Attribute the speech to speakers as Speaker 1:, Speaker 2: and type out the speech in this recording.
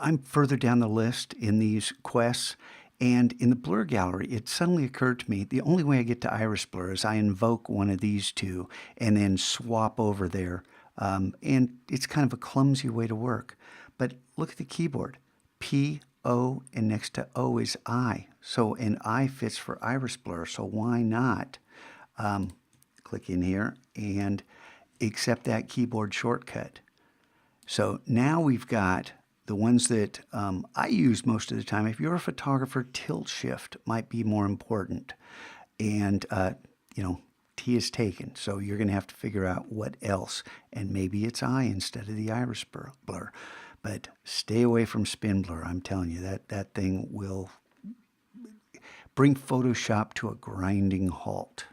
Speaker 1: I'm further down the list in these quests, and in the blur gallery, it suddenly occurred to me the only way I get to iris blur is I invoke one of these two and then swap over there. And it's kind of a clumsy way to work. But look at the keyboard. P, O, and next to O is I. So an I fits for iris blur, so why not click in here and accept that keyboard shortcut. So now we've got the ones that I use most of the time. If you're a photographer, tilt shift might be more important. And, T is taken. So you're going to have to figure out what else. And maybe it's I instead of the iris blur. But stay away from spin blur. I'm telling you, that thing will bring Photoshop to a grinding halt.